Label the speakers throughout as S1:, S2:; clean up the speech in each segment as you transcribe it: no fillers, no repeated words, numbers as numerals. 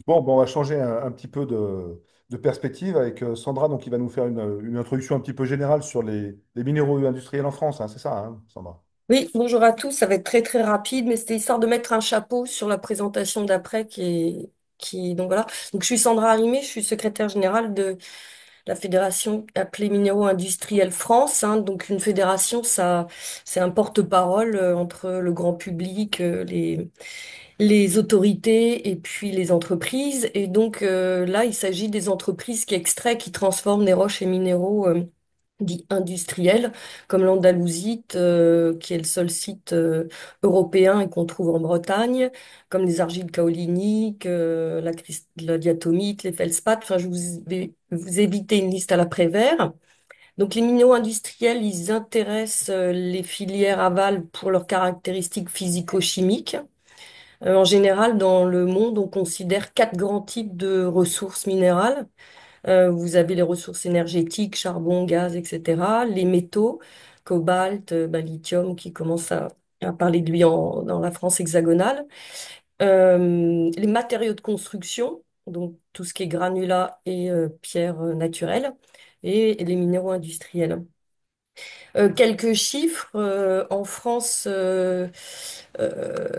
S1: Bon, on va changer un petit peu de perspective avec Sandra, donc qui va nous faire une introduction un petit peu générale sur les minéraux industriels en France, hein, c'est ça, hein, Sandra?
S2: Oui, bonjour à tous. Ça va être très très rapide, mais c'était histoire de mettre un chapeau sur la présentation d'après donc voilà. Donc je suis Sandra Arimé, je suis secrétaire générale de la fédération appelée Minéraux Industriels France, hein. Donc une fédération, ça, c'est un porte-parole entre le grand public, les autorités et puis les entreprises. Et donc là, il s'agit des entreprises qui extraient, qui transforment des roches et minéraux dits industriels, comme l'Andalousite, qui est le seul site européen et qu'on trouve en Bretagne, comme les argiles kaoliniques, la diatomite, les feldspaths. Enfin, je vais vous éviter une liste à l'après-vert. Donc, les minéraux industriels, ils intéressent les filières aval pour leurs caractéristiques physico-chimiques. En général, dans le monde, on considère quatre grands types de ressources minérales. Vous avez les ressources énergétiques, charbon, gaz, etc. Les métaux, cobalt, lithium, qui commence à parler de lui dans la France hexagonale. Les matériaux de construction, donc tout ce qui est granulat et pierres naturelles. Et les minéraux industriels. Quelques chiffres. En France,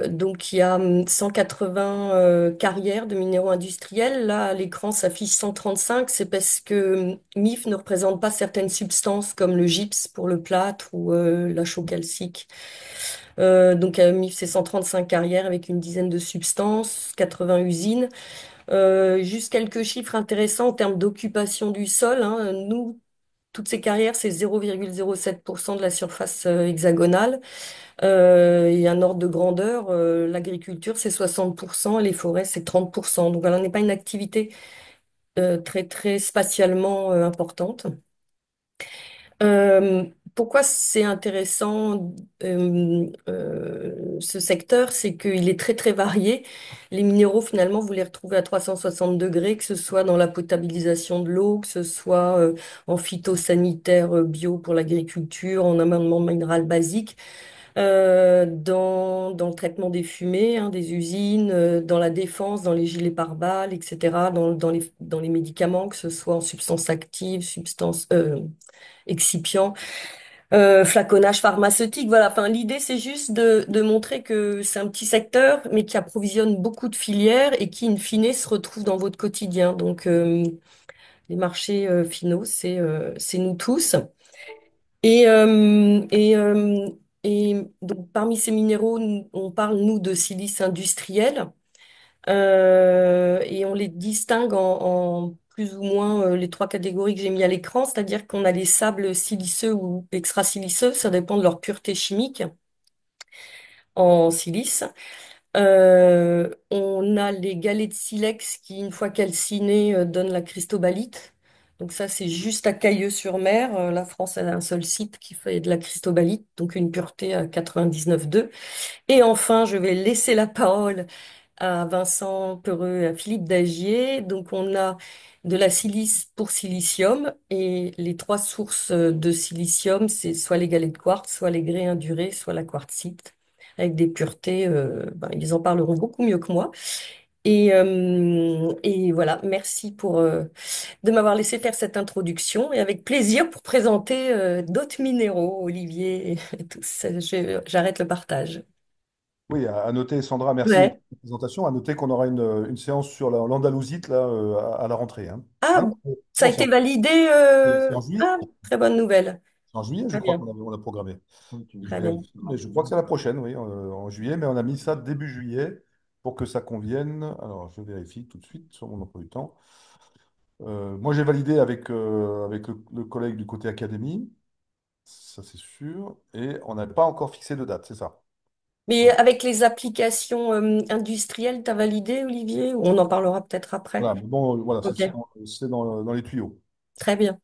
S2: donc il y a 180 carrières de minéraux industriels. Là, à l'écran, ça affiche 135. C'est parce que MIF ne représente pas certaines substances comme le gypse pour le plâtre ou la chaux calcique. Donc MIF, c'est 135 carrières avec une dizaine de substances, 80 usines. Juste quelques chiffres intéressants en termes d'occupation du sol, hein. Nous, toutes ces carrières, c'est 0,07% de la surface hexagonale. Et un ordre de grandeur, l'agriculture, c'est 60% et les forêts, c'est 30%. Donc, voilà, on n'est pas une activité très, très spatialement importante. Euh, Pourquoi c'est intéressant ce secteur? C'est qu'il est très très varié. Les minéraux, finalement, vous les retrouvez à 360 degrés, que ce soit dans la potabilisation de l'eau, que ce soit en phytosanitaire bio pour l'agriculture, en amendement minéral basique, dans le traitement des fumées, hein, des usines, dans la défense, dans les gilets pare-balles, etc., dans les médicaments, que ce soit en substances actives, substances excipients, flaconnage pharmaceutique. Voilà. Enfin, l'idée, c'est juste de montrer que c'est un petit secteur, mais qui approvisionne beaucoup de filières et qui, in fine, se retrouve dans votre quotidien. Donc, les marchés finaux, c'est nous tous. Et, euh, et, euh, et donc, parmi ces minéraux, on parle, nous, de silice industriel. Et on les distingue en plus ou moins les trois catégories que j'ai mis à l'écran, c'est-à-dire qu'on a les sables siliceux ou extra-siliceux, ça dépend de leur pureté chimique en silice. On a les galets de silex qui, une fois calcinés, donnent la cristobalite. Donc ça, c'est juste à Cailleux-sur-Mer. La France a un seul site qui fait de la cristobalite, donc une pureté à 99,2. Et enfin, je vais laisser la parole à Vincent Peureux et à Philippe Dagier. Donc, on a de la silice pour silicium et les trois sources de silicium, c'est soit les galets de quartz, soit les grès indurés, soit la quartzite, avec des puretés, ils en parleront beaucoup mieux que moi. Et voilà, merci de m'avoir laissé faire cette introduction et avec plaisir pour présenter d'autres minéraux, Olivier et tous. J'arrête le partage.
S1: Oui, à noter, Sandra, merci pour
S2: Ouais.
S1: la présentation. À noter qu'on aura une séance sur l'Andalousite là, à la rentrée. Hein. Ah
S2: Ah,
S1: non,
S2: ça a
S1: non,
S2: été validé.
S1: c'est en juillet.
S2: Ah, très bonne nouvelle.
S1: C'est en juillet, je
S2: Très
S1: crois
S2: bien,
S1: on a programmé. Je
S2: très bien.
S1: vérifie, mais je crois que c'est la prochaine, oui, en juillet, mais on a mis ça début juillet pour que ça convienne. Alors, je vérifie tout de suite sur mon emploi du temps. Moi, j'ai validé avec le collègue du côté académie, ça c'est sûr, et on n'a pas encore fixé de date, c'est ça.
S2: Mais avec les applications industrielles, tu as validé, Olivier? Ou on en parlera peut-être après.
S1: Voilà, mais bon, voilà,
S2: Ok,
S1: c'est dans les tuyaux.
S2: très bien.